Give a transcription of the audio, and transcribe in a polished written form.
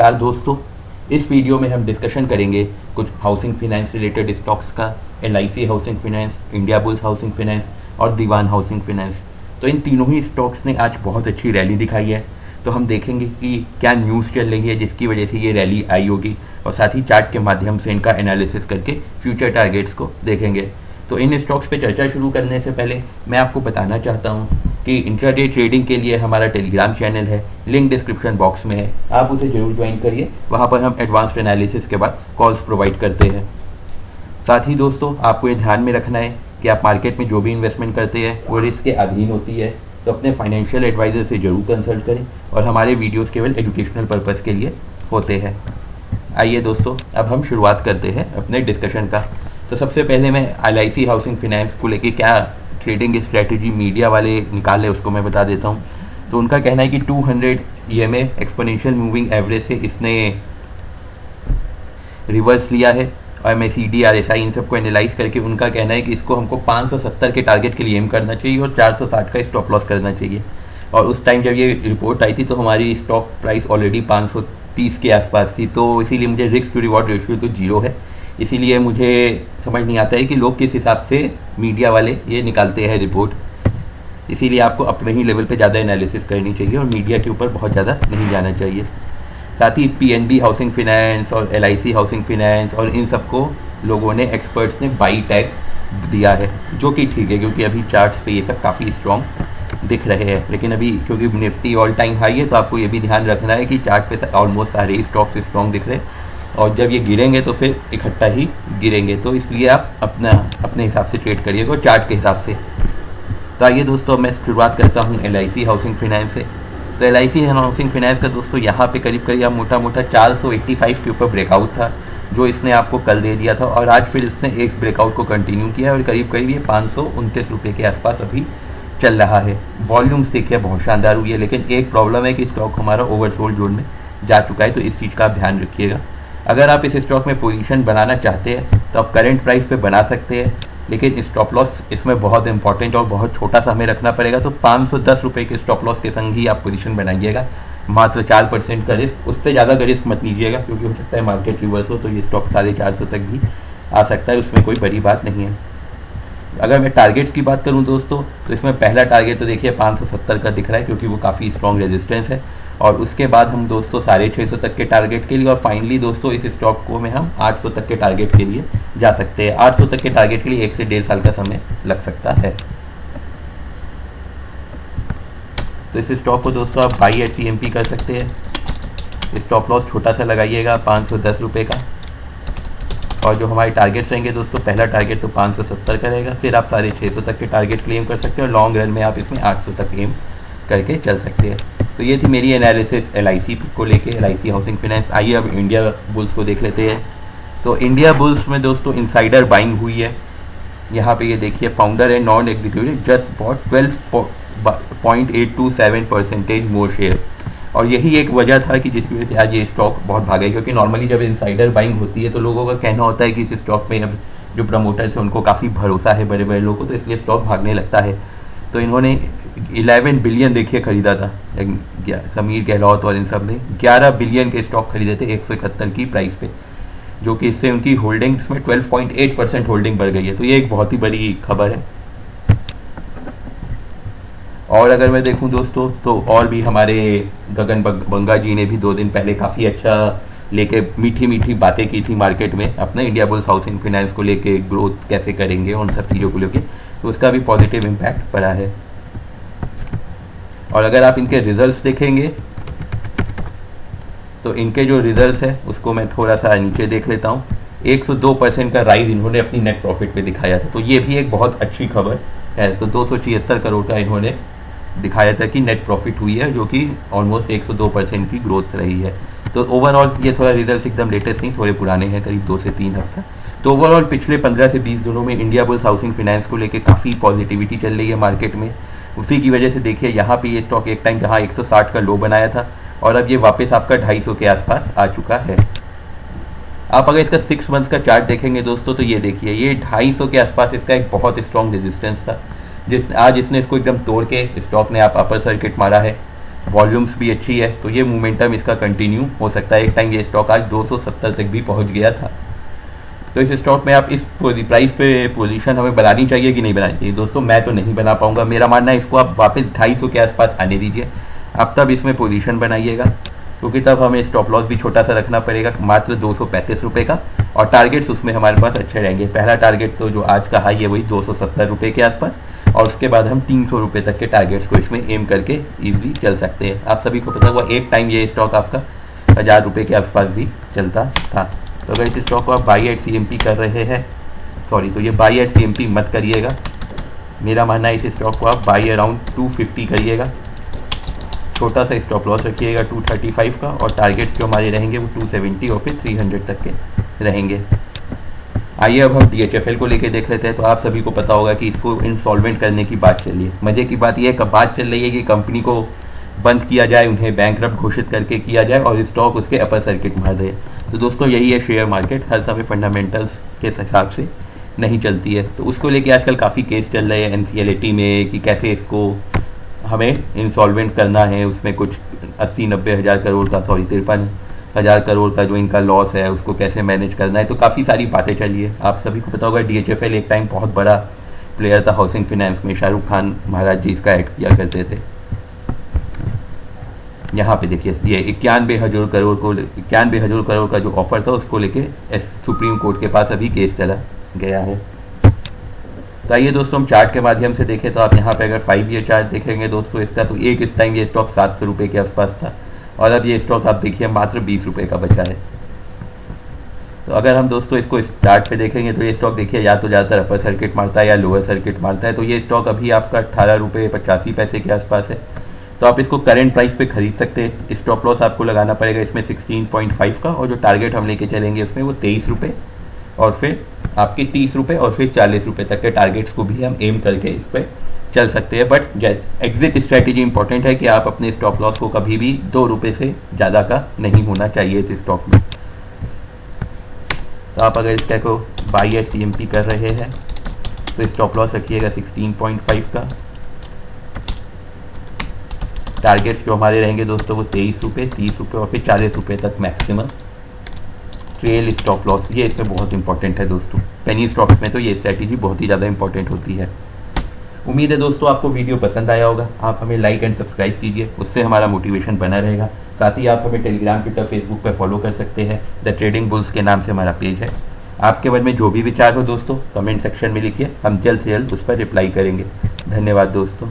नमस्कार दोस्तों, इस वीडियो में हम डिस्कशन करेंगे कुछ हाउसिंग फाइनेंस रिलेटेड स्टॉक्स का। LIC housing finance, India bulls housing finance और दीवान हाउसिंग फाइनेंस। तो इन तीनों ही स्टॉक्स ने आज बहुत अच्छी रैली दिखाई है। तो हम देखेंगे कि क्या न्यूज़ चल रही है जिसकी वजह से ये रैली आई होगी, और साथ ही चार्ट के माध्यम से इनका एनालिसिस करके फ्यूचर टारगेट्स को देखेंगे। तो इन स्टॉक्स पे चर्चा शुरू करने से पहले मैं आपको बताना चाहता हूँ कि इंट्राडे ट्रेडिंग के लिए हमारा टेलीग्राम चैनल है, लिंक डिस्क्रिप्शन बॉक्स में है, आप उसे जरूर ज्वाइन करिए। वहाँ पर हम एडवांस्ड एनालिसिस के बाद कॉल्स प्रोवाइड करते हैं। साथ ही दोस्तों, आपको ये ध्यान में रखना है कि आप मार्केट में जो भी इन्वेस्टमेंट करते हैं वो रिस्क के अधीन होती है, तो अपने फाइनेंशियल एडवाइज़र से जरूर कंसल्ट करें। और हमारे वीडियोज़ केवल एजुकेशनल पर्पज़ के लिए होते हैं। आइए दोस्तों, अब हम शुरुआत करते हैं अपने डिस्कशन का। तो सबसे पहले मैं LIC हाउसिंग फाइनेंस को लेके क्या ट्रेडिंग स्ट्रेटजी मीडिया वाले निकाले उसको मैं बता देता हूँ। तो उनका कहना है कि 200 EMA एक्सपोनेंशियल मूविंग एवरेज से इसने रिवर्स लिया है, और MACD RSI इन सबको एनालाइज करके उनका कहना है कि इसको हमको 570 के टारगेट के लिए एम करना चाहिए और 460 का स्टॉप लॉस करना चाहिए। और उस टाइम जब ये रिपोर्ट आई थी तो हमारी स्टॉक प्राइस ऑलरेडी 530 के आसपास थी, तो इसीलिए मुझे रिस्क टू रिवॉर्ड रेशियो तो 0 है। इसीलिए मुझे समझ नहीं आता है कि लोग किस हिसाब से मीडिया वाले ये निकालते हैं रिपोर्ट। इसीलिए आपको अपने ही लेवल पे ज़्यादा एनालिसिस करनी चाहिए और मीडिया के ऊपर बहुत ज़्यादा नहीं जाना चाहिए। साथ ही PNB हाउसिंग फाइनेंस और LIC हाउसिंग फाइनेंस और इन सबको लोगों ने, एक्सपर्ट्स ने बाई टैग दिया है, जो कि ठीक है क्योंकि अभी चार्ट्स पे ये सब काफ़ी स्ट्रॉन्ग दिख रहे हैं। लेकिन अभी क्योंकि निफ्टी ऑल टाइम हाई है, तो आपको ये भी ध्यान रखना है कि चार्ट पे ऑलमोस्ट सारे स्टॉक्स स्ट्रॉन्ग दिख रहे हैं, और जब ये गिरेंगे तो फिर इकट्ठा ही गिरेंगे। तो इसलिए आप अपने हिसाब से ट्रेड करिएगा, चार्ट के हिसाब से। तो आइए दोस्तों, मैं शुरुआत करता हूँ LIC हाउसिंग फाइनेंस से। तो LIC हाउसिंग फाइनेंस का दोस्तों यहाँ पे करीब करीब मोटा मोटा 485 के ऊपर ब्रेकआउट था, जो इसने आपको कल दे दिया था, और आज फिर इसने एक ब्रेकआउट को कंटिन्यू किया और करीब करीब ये 529 रुपये के आसपास अभी चल रहा है। वॉल्यूम्स देखिए बहुत शानदार हुई है, लेकिन एक प्रॉब्लम है कि स्टॉक हमारा ओवरसोल्ड जोन में जा चुका है, तो इस चीज़ का आप ध्यान रखिएगा। अगर आप इस स्टॉक में पोजीशन बनाना चाहते हैं तो आप करंट प्राइस पे बना सकते हैं, लेकिन स्टॉप लॉस इसमें बहुत इंपॉर्टेंट और बहुत छोटा सा हमें रखना पड़ेगा। तो 510 रुपये के स्टॉप लॉस के संग ही आप पोजीशन बनाइएगा। मात्र 4% का रिस्क, उससे ज़्यादा का रिस्क मत लीजिएगा, क्योंकि हो सकता है मार्केट रिवर्स हो तो ये स्टॉक 450 तक भी आ सकता है, उसमें कोई बड़ी बात नहीं है। अगर मैं टारगेट्स की बात करूं दोस्तों, तो इसमें पहला टारगेट तो देखिए 570 का दिख रहा है, क्योंकि वो काफ़ी स्ट्रॉन्ग रेजिस्टेंस है। और उसके बाद हम दोस्तों 650 तक के टारगेट के लिए, और फाइनली दोस्तों इस स्टॉक को में हम 800 तक के टारगेट के लिए जा सकते हैं। 800 तक के टारगेट के लिए 1 से 1.5 साल का समय लग सकता है। तो इस स्टॉक को दोस्तों आप बाई एट CMP कर सकते हैं। स्टॉप लॉस छोटा सा लगाइएगा 510 रुपये का, और जो हमारे टारगेट्स रहेंगे दोस्तों, पहला टारगेट तो 570 का रहेगा, फिर आप 650 तक के टारगेट क्लेम कर सकते हैं, और लॉन्ग रन में आप इसमें 800 तक एम करके चल सकते हैं। तो ये थी मेरी एनालिसिस LIC को लेके, LIC हाउसिंग फाइनेंस। आइए अब इंडिया बुल्स को देख लेते हैं। तो इंडिया बुल्स में दोस्तों इनसाइडर बाइंग हुई है। यहाँ पे ये देखिए, founder and non executive just bought 12.827% more share, और यही एक वजह था कि जिसकी वजह से आज ये स्टॉक बहुत भागा। क्योंकि नॉर्मली जब इनसाइडर बाइंग होती है तो लोगों का कहना होता है कि इस स्टॉक में अब जो प्रमोटर्स हैं उनको काफ़ी भरोसा है बड़े बड़े लोगों को, तो इसलिए स्टॉक भागने लगता है। तो इन्होंने 11 बिलियन देखिए खरीदा था, समीर गहलोत और इन सब ने 11 बिलियन के स्टॉक खरीदे थे 171 की प्राइस पे, जो कि इससे उनकी होल्डिंग्स में 12.8% होल्डिंग बढ़ गई है। तो ये एक बहुत ही बड़ी खबर है। और अगर मैं देखूं दोस्तों, तो और भी हमारे गगन बंगा जी ने भी 2 दिन पहले काफ़ी अच्छा लेके मीठी मीठी बातें की थी मार्केट में, अपने इंडिया बुल्स हाउसिंग फाइनेंस को लेके, ग्रोथ कैसे करेंगे, उन सब चीज़ों को लेके, तो उसका भी पॉजिटिव इम्पैक्ट पड़ा है। और अगर आप इनके रिजल्ट्स देखेंगे तो इनके जो रिजल्ट्स है उसको मैं थोड़ा सा नीचे देख लेता हूँ। 102% का राइज इन्होंने अपनी नेट प्रॉफिट पे दिखाया था, तो ये भी एक बहुत अच्छी खबर है। तो 276 करोड़ का इन्होंने दिखाया था कि नेट प्रॉफिट हुई है, जो कि ऑलमोस्ट 102% की ग्रोथ रही है। तो ओवरऑल ये थोड़ा रिजल्ट एकदम लेटेस्ट नहीं, थोड़े पुराने हैं, करीब 2 से 3 हफ्ता। तो ओवरऑल पिछले 15 से 20 दिनों में इंडिया बुल्स हाउसिंग फाइनेंस को लेकर काफ़ी पॉजिटिविटी चल रही है मार्केट में। उसी की वजह से देखिए, यहाँ पे ये स्टॉक एक टाइम जहाँ 160 का लो बनाया था, और अब ये वापस आपका 250 के आसपास आ चुका है। आप अगर इसका 6 मंथ्स का चार्ट देखेंगे दोस्तों, तो ये देखिए, ये 250 के आसपास इसका एक बहुत स्ट्रॉन्ग रेजिस्टेंस था, आज इसने इसको एकदम तोड़ के स्टॉक ने आप अपर सर्किट मारा है। वॉल्यूम्स भी अच्छी है, तो ये मोमेंटम इसका कंटिन्यू हो सकता है। एक टाइम ये स्टॉक आज 270 तक भी पहुंच गया था। तो इस स्टॉक में आप इस प्राइस पे पोजीशन हमें बनानी चाहिए कि नहीं बनानी चाहिए दोस्तों? मैं तो नहीं बना पाऊंगा। मेरा मानना है इसको आप वापस 250 के आसपास आने दीजिए, आप तब इसमें पोजीशन बनाइएगा, क्योंकि तब हमें स्टॉप लॉस भी छोटा सा रखना पड़ेगा, मात्र 235 रुपये का, और टारगेट्स उसमें हमारे पास अच्छे रहेंगे। पहला टारगेट तो जो आज का हाई है वही 270 रुपये के आसपास, और उसके बाद हम 300 रुपये तक के टारगेट्स को इसमें एम करके ईजिली चल सकते हैं। आप सभी को पता हुआ एक टाइम ये स्टॉक आपका 1000 रुपये के आसपास भी चलता था। तो अगर इस स्टॉक को आप बाई एट CMP कर रहे हैं, तो ये बाई एट CMP मत करिएगा। मेरा मानना है इस स्टॉक को आप बाई अराउंड 250 करिएगा, छोटा सा स्टॉप लॉस रखिएगा 235 का, और टारगेट्स जो हमारे रहेंगे वो 270 और फिर 300 तक के रहेंगे। आइए अब हम DHFL को लेके देख लेते हैं। तो आप सभी को पता होगा कि इसको इंसॉल्वेंट करने की बात चल रही है। मज़े की बात यह है, बात चल रही है कि कंपनी को बंद किया जाए, उन्हें बैंकरप्ट घोषित करके किया जाए, और स्टॉक उसके अपर सर्किट मार दे। तो दोस्तों यही है शेयर मार्केट, हर समय फंडामेंटल्स के हिसाब से नहीं चलती है। तो उसको लेके आजकल काफ़ी केस चल रहे हैं NCLAT में कि कैसे इसको हमें इंसॉल्वेंट करना है। उसमें कुछ 80-90 हज़ार करोड़ का 53,000 करोड़ का जो इनका लॉस है उसको कैसे मैनेज करना है। तो काफ़ी सारी बातें चली है। आप सभी को पता होगा DHFL एक टाइम बहुत बड़ा प्लेयर था हाउसिंग फाइनेंस में, शाहरुख खान महाराज जी इसका ऐड किया करते थे। यहाँ पे देखिए ये 91,000 करोड़ का जो ऑफर था उसको लेके सुप्रीम कोर्ट के पास अभी केस चला गया है। तो आइए दोस्तों हम चार्ट के माध्यम से देखें। तो आप यहाँ पे अगर 5 ईयर चार्ट देखेंगे दोस्तों इसका, तो इस टाइम ये स्टॉक 700 रुपये के आसपास था, और अब ये स्टॉक आप देखिए मात्र 20 रुपये का बचा है। तो अगर हम दोस्तों इसको इस चार्ट पे देखेंगे तो ये स्टॉक देखिए या तो ज़्यादातर अपर सर्किट मारता है या लोअर सर्किट मारता है। तो ये स्टॉक अभी आपका 18 रुपये 85 पैसे के आसपास है। तो आप इसको करंट प्राइस पे खरीद सकते हैं। स्टॉप लॉस आपको लगाना पड़ेगा इसमें 16.5 का, और जो टारगेट हम लेके चलेंगे उसमें वो 23 रुपये, और फिर आपके 30 रुपये, और फिर 40 रुपये तक के टारगेट्स को भी हम एम करके इस पर चल सकते हैं। बट एग्जिट स्ट्रैटेजी इंपॉर्टेंट है कि आप अपने स्टॉप लॉस को कभी भी 2 रुपये से ज़्यादा का नहीं होना चाहिए इस स्टॉक में। तो आप अगर इसका को बाई एट CMP कर रहे हैं तो स्टॉप लॉस रखिएगा 16.5 का। टारगेट्स जो हमारे रहेंगे दोस्तों वो 23 रुपये, 30 रुपये और फिर 40 रुपये तक मैक्सिमम ट्रेल स्टॉप लॉस। ये इसमें बहुत इंपॉर्टेंट है दोस्तों। पेनी स्टॉक्स में तो ये स्ट्रैटेजी बहुत ही ज़्यादा इंपॉर्टेंट होती है। उम्मीद है दोस्तों आपको वीडियो पसंद आया होगा। आप हमें लाइक एंड सब्सक्राइब कीजिए, उससे हमारा मोटिवेशन बना रहेगा। साथ ही आप हमें टेलीग्राम, ट्विटर, फेसबुक पर फॉलो कर सकते हैं। द ट्रेडिंग बुल्स के नाम से हमारा पेज है। आपके मन में जो भी विचार हो दोस्तों कमेंट सेक्शन में लिखिए, हम जल्द से जल्द उस पर रिप्लाई करेंगे। धन्यवाद दोस्तों।